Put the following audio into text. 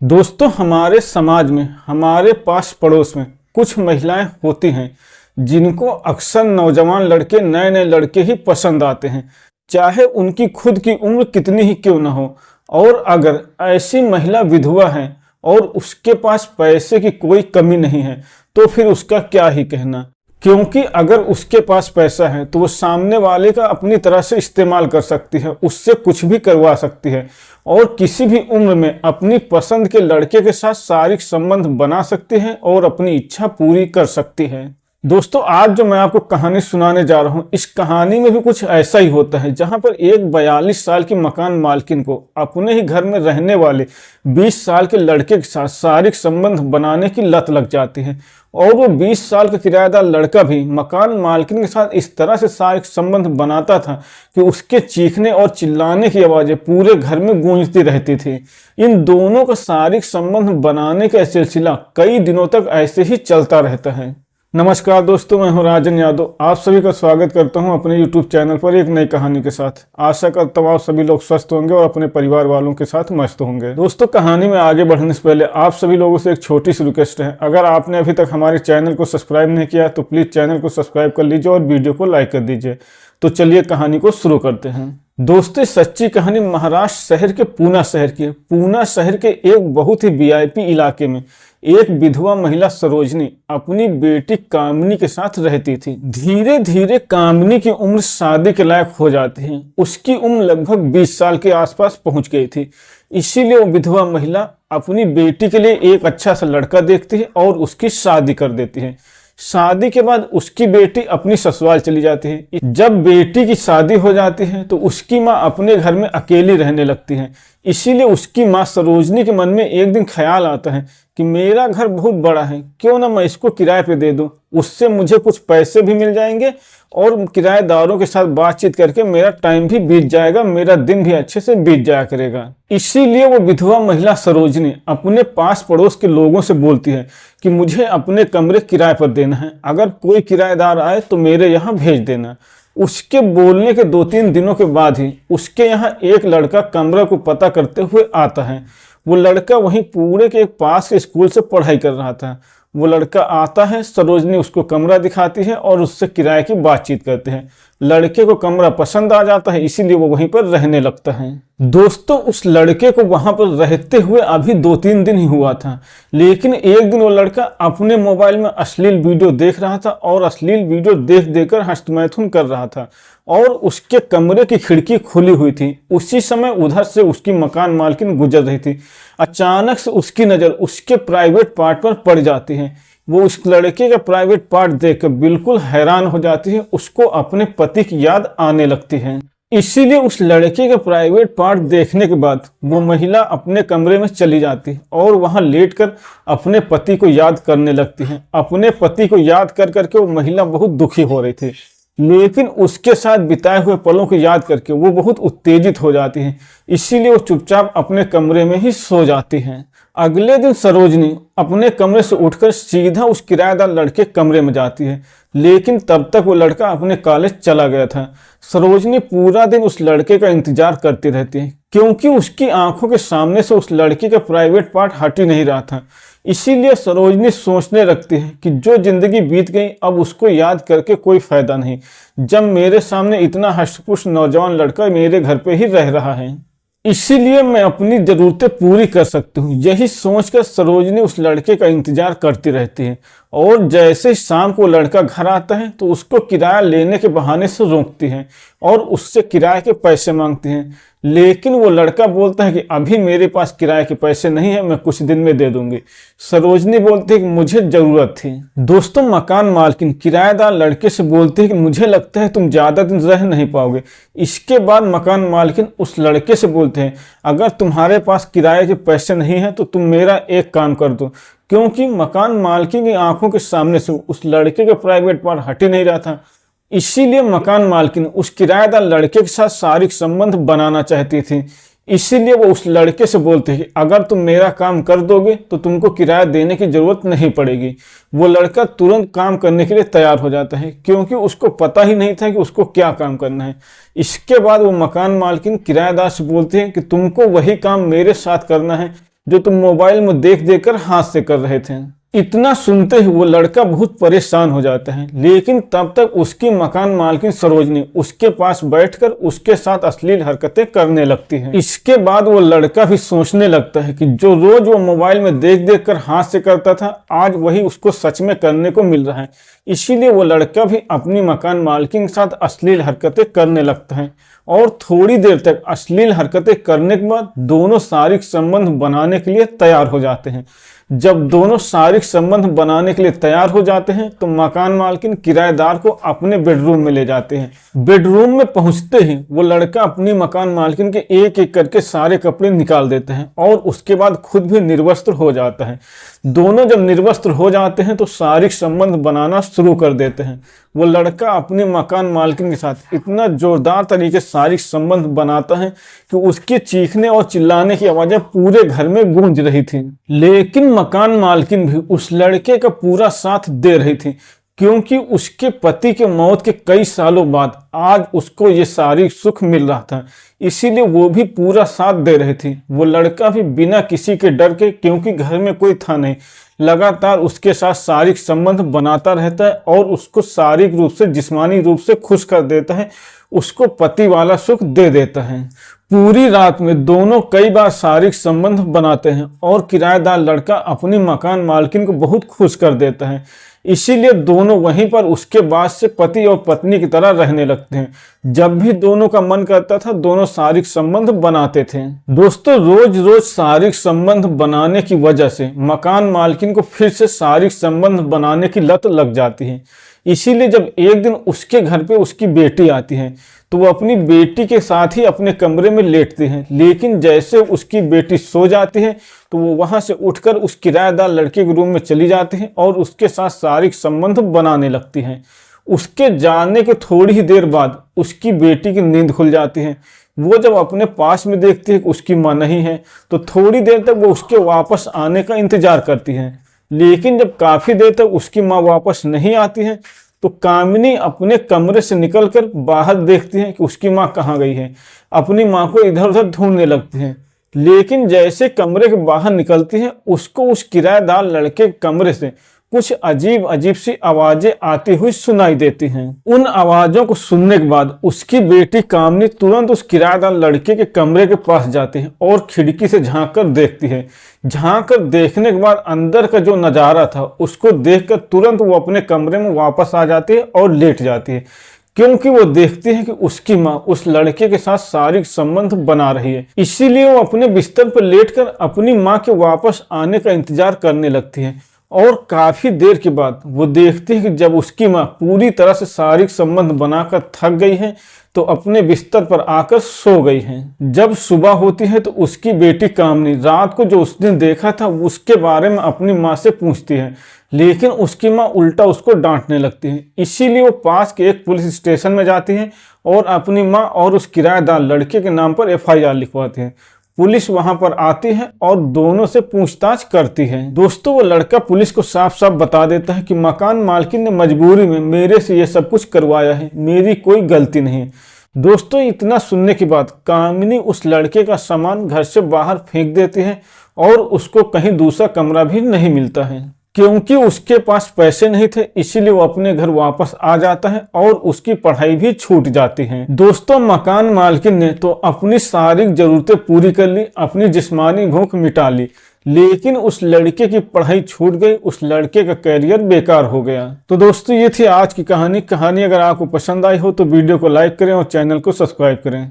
दोस्तों, हमारे समाज में, हमारे पास पड़ोस में कुछ महिलाएं होती हैं जिनको अक्सर नौजवान लड़के, नए नए लड़के ही पसंद आते हैं, चाहे उनकी खुद की उम्र कितनी ही क्यों ना हो। और अगर ऐसी महिला विधवा है और उसके पास पैसे की कोई कमी नहीं है तो फिर उसका क्या ही कहना। क्योंकि अगर उसके पास पैसा है तो वो सामने वाले का अपनी तरह से इस्तेमाल कर सकती है, उससे कुछ भी करवा सकती है और किसी भी उम्र में अपनी पसंद के लड़के के साथ शारीरिक संबंध बना सकती है और अपनी इच्छा पूरी कर सकती है। दोस्तों, आज जो मैं आपको कहानी सुनाने जा रहा हूँ, इस कहानी में भी कुछ ऐसा ही होता है, जहां पर एक 42 साल की मकान मालकिन को अपने ही घर में रहने वाले 20 साल के लड़के के साथ शारीरिक संबंध बनाने की लत लग जाती है और वो 20 साल का किराएदार लड़का भी मकान मालकिन के साथ इस तरह से शारीरिक संबंध बनाता था कि उसके चीखने और चिल्लाने की आवाजें पूरे घर में गूंजती रहती थी। इन दोनों का शारीरिक संबंध बनाने का सिलसिला कई दिनों तक ऐसे ही चलता रहता है। नमस्कार दोस्तों, मैं हूं राजन यादव। आप सभी का स्वागत करता हूं अपने YouTube चैनल पर एक नई कहानी के साथ। आशा करता हूं आप सभी लोग स्वस्थ होंगे और अपने परिवार वालों के साथ मस्त होंगे। दोस्तों, कहानी में आगे बढ़ने से पहले आप सभी लोगों से एक छोटी सी रिक्वेस्ट है, अगर आपने अभी तक हमारे चैनल को सब्सक्राइब नहीं किया तो प्लीज चैनल को सब्सक्राइब कर लीजिए और वीडियो को लाइक कर दीजिए। तो चलिए कहानी को शुरू करते हैं। दोस्तों, सच्ची कहानी महाराष्ट्र शहर के पूना शहर की है। पूना शहर के एक बहुत ही वीआईपी इलाके में एक विधवा महिला सरोजनी अपनी बेटी कामिनी के साथ रहती थी। धीरे धीरे कामिनी की उम्र शादी के लायक हो जाती है। उसकी उम्र लगभग 20 साल के आसपास पहुंच गई थी। इसीलिए वो विधवा महिला अपनी बेटी के लिए एक अच्छा सा लड़का देखती है और उसकी शादी कर देती है। शादी के बाद उसकी बेटी अपनी ससुराल चली जाती है। जब बेटी की शादी हो जाती है तो उसकी माँ अपने घर में अकेली रहने लगती है। इसीलिए उसकी माँ सरोजनी के मन में एक दिन ख्याल आता है कि मेरा घर बहुत बड़ा है, क्यों ना मैं इसको किराए पे दे दूं, उससे मुझे कुछ पैसे भी मिल जाएंगे और किराएदारों के साथ बातचीत करके मेरा टाइम भी बीत जाएगा, मेरा दिन भी अच्छे से बीत जाया करेगा। इसीलिए वो विधवा महिला सरोजनी अपने पास पड़ोस के लोगों से बोलती है कि मुझे अपने कमरे किराए पर देना है, अगर कोई किराएदार आए तो मेरे यहाँ भेज देना। उसके बोलने के 2-3 दिनों के बाद ही उसके यहाँ एक लड़का कमरा को पता करते हुए आता है। वो लड़का वहीं पूरे के एक पास के स्कूल से पढ़ाई कर रहा था। वो लड़का आता है, सरोजनी उसको कमरा दिखाती है और उससे किराए की बातचीत करते हैं। लड़के को कमरा पसंद आ जाता है, इसीलिए वो वहीं पर रहने लगता है। दोस्तों, उस लड़के को वहां पर रहते हुए अभी 2-3 दिन ही हुआ था, लेकिन एक दिन वो लड़का अपने मोबाइल में अश्लील वीडियो देख रहा था और अश्लील वीडियो देख देकर हस्तमैथुन कर रहा था और उसके कमरे की खिड़की खुली हुई थी। उसी समय उधर से उसकी मकान मालकिन गुजर रही थी। अचानक से उसकी नज़र उसके प्राइवेट पार्ट पर पड़ जाती है। वो उस लड़के का प्राइवेट पार्ट देखकर बिल्कुल हैरान हो जाती है। उसको अपने पति की याद आने लगती है। इसीलिए उस लड़के का प्राइवेट पार्ट देखने के बाद वो महिला अपने कमरे में चली जाती है और वहां लेटकर अपने पति को याद करने लगती है। अपने पति को याद कर करके वो महिला बहुत दुखी हो रही थी, लेकिन उसके साथ बिताए हुए पलों को याद करके वो बहुत उत्तेजित हो जाती है। इसीलिए वो चुपचाप अपने कमरे में ही सो जाती है। अगले दिन सरोजनी अपने कमरे से उठकर सीधा उस किराएदार लड़के कमरे में जाती है, लेकिन तब तक वो लड़का अपने कॉलेज चला गया था। सरोजनी पूरा दिन उस लड़के का इंतजार करती रहती है, क्योंकि उसकी आंखों के सामने से उस लड़के का प्राइवेट पार्ट हट ही नहीं रहा था। इसीलिए सरोजनी सोचने लगती है कि जो जिंदगी बीत गई अब उसको याद करके कोई फायदा नहीं, जब मेरे सामने इतना हष्टपुष्ट नौजवान लड़का मेरे घर पे ही रह रहा है, इसीलिए मैं अपनी जरूरतें पूरी कर सकती हूँ। यही सोचकर सरोजनी उस लड़के का इंतजार करती रहती है और जैसे शाम को लड़का घर आता है तो उसको किराया लेने के बहाने से रोकती है और उससे किराए के पैसे मांगती हैं। लेकिन वो लड़का बोलता है कि अभी मेरे पास किराए के पैसे नहीं है, मैं कुछ दिन में दे दूंगी। सरोजनी बोलती है कि मुझे जरूरत थी। दोस्तों, मकान मालकिन किराएदार लड़के से बोलती है कि मुझे लगता है तुम ज्यादा दिन रह नहीं पाओगे। इसके बाद मकान मालकिन उस लड़के से बोलते हैं, अगर तुम्हारे पास किराए के पैसे नहीं है तो तुम मेरा एक काम कर दो, क्योंकि मकान मालकिन की आंखों के सामने से उस लड़के का प्राइवेट पार्ट हट ही नहीं रहा था। इसीलिए मकान मालकिन उस किराएदार लड़के के साथ शारीरिक संबंध बनाना चाहती थी। इसीलिए वो उस लड़के से बोलते हैं कि अगर तुम मेरा काम कर दोगे तो तुमको किराया देने की जरूरत नहीं पड़ेगी। वो लड़का तुरंत काम करने के लिए तैयार हो जाता है, क्योंकि उसको पता ही नहीं था कि उसको क्या काम करना है। इसके बाद वो मकान मालकिन किराएदार से बोलते हैं कि तुमको वही काम मेरे साथ करना है जो तुम मोबाइल में देख देख कर हाथ से कर रहे थे। इतना सुनते ही वो लड़का बहुत परेशान हो जाता है, लेकिन तब तक उसकी मकान मालकिन सरोजनी उसके पास बैठकर उसके साथ अश्लील हरकतें करने लगती है। इसके बाद वो लड़का भी सोचने लगता है कि जो रोज वो मोबाइल में देख देख कर हाथ से करता था, आज वही उसको सच में करने को मिल रहा है। इसीलिए वो लड़का भी अपनी मकान मालकिन के साथ अश्लील हरकतें करने लगता है और थोड़ी देर तक अश्लील हरकतें करने के बाद दोनों शारीरिक संबंध बनाने के लिए तैयार हो जाते हैं। जब दोनों शारीरिक संबंध बनाने के लिए तैयार हो जाते हैं तो मकान मालकिन किराएदार को अपने बेडरूम में ले जाते हैं। बेडरूम में पहुंचते ही वो लड़का अपनी मकान मालकिन के एक एक करके सारे कपड़े निकाल देते हैं और उसके बाद खुद भी निर्वस्त्र हो जाता है। दोनों जब निर्वस्त्र हो जाते हैं तो शारीरिक संबंध बनाना शुरू कर देते हैं। वो लड़का अपनी मकान मालकिन के साथ इतना जोरदार तरीके से शारीरिक संबंध बनाता है कि उसके चीखने और चिल्लाने की आवाजें पूरे घर में गूंज रही थी। लेकिन मकान मालकिन भी उस लड़के का पूरा साथ दे रही थी, क्योंकि उसके पति के मौत के कई सालों बाद आज उसको ये शारीरिक सुख मिल रहा था, इसीलिए वो भी पूरा साथ दे रही थी। वो लड़का भी बिना किसी के डर के, क्योंकि घर में कोई था नहीं, लगातार उसके साथ शारीरिक संबंध बनाता रहता है और उसको शारीरिक रूप से, जिस्मानी रूप से खुश कर देता है, उसको पति वाला सुख दे देता है। पूरी रात में दोनों कई बार शारीरिक संबंध बनाते हैं और किराएदार लड़का अपनी मकान मालकिन को बहुत खुश कर देता है। इसीलिए दोनों वहीं पर उसके बाद से पति और पत्नी की तरह रहने लगते हैं। जब भी दोनों का मन करता था दोनों शारीरिक संबंध बनाते थे। दोस्तों, रोज रोज शारीरिक संबंध बनाने की वजह से मकान मालकिन को फिर से शारीरिक संबंध बनाने की लत लग जाती है। इसीलिए जब एक दिन उसके घर पे उसकी बेटी आती है तो वो अपनी बेटी के साथ ही अपने कमरे में लेटती है, लेकिन जैसे उसकी बेटी सो जाती है तो वो वहां से उठकर उस किराएदार लड़के के रूम में चली जाती है और उसके साथ शारीरिक संबंध बनाने लगती है। उसके जाने के थोड़ी ही देर बाद उसकी बेटी की नींद खुल जाती है। वो जब अपने पास में देखती है कि उसकी माँ नहीं है तो थोड़ी देर तक वो उसके वापस आने का इंतजार करती है, लेकिन जब काफी देर तक उसकी माँ वापस नहीं आती है तो कामिनी अपने कमरे से निकलकर बाहर देखती है कि उसकी माँ कहाँ गई है। अपनी माँ को इधर उधर ढूंढने लगती है, लेकिन जैसे कमरे के बाहर निकलती है उसको उस किराएदार लड़के के कमरे से कुछ अजीब अजीब सी आवाजें आती हुई सुनाई देती हैं। उन आवाजों को सुनने के बाद उसकी बेटी कामनी तुरंत उस किराएदार लड़के के कमरे के पास जाती है और खिड़की से झांक कर देखती है। झांक कर देखने के बाद अंदर का जो नजारा था उसको देखकर तुरंत वो अपने कमरे में वापस आ जाती है और लेट जाती है, क्योंकि वो देखती है कि उसकी माँ उस लड़के के साथ शारीरिक संबंध बना रही है। इसीलिए वो अपने बिस्तर पर लेटकर अपनी माँ के वापस आने का इंतजार करने लगती है और काफी देर के बाद वो देखती है कि जब उसकी माँ पूरी तरह से शारीरिक संबंध बनाकर थक गई है तो अपने बिस्तर पर आकर सो गई है। जब सुबह होती है तो उसकी बेटी कामनी रात को जो उसने देखा था उसके बारे में अपनी माँ से पूछती है, लेकिन उसकी माँ उल्टा उसको डांटने लगती है। इसीलिए वो पास के एक पुलिस स्टेशन में जाती है और अपनी माँ और उस किराएदार लड़के के नाम पर FIR लिखवाती है। पुलिस वहां पर आती है और दोनों से पूछताछ करती है। दोस्तों, वो लड़का पुलिस को साफ साफ बता देता है कि मकान मालकिन ने मजबूरी में मेरे से ये सब कुछ करवाया है, मेरी कोई गलती नहीं। दोस्तों, इतना सुनने के बाद कामिनी उस लड़के का सामान घर से बाहर फेंक देती है और उसको कहीं दूसरा कमरा भी नहीं मिलता है। क्योंकि उसके पास पैसे नहीं थे इसीलिए वो अपने घर वापस आ जाता है और उसकी पढ़ाई भी छूट जाती है। दोस्तों, मकान मालकिन ने तो अपनी शारीरिक जरूरतें पूरी कर ली, अपनी जिस्मानी भूख मिटा ली, लेकिन उस लड़के की पढ़ाई छूट गई, उस लड़के का करियर बेकार हो गया। तो दोस्तों, ये थी आज की कहानी। अगर आपको पसंद आई हो तो वीडियो को लाइक करें और चैनल को सब्सक्राइब करें।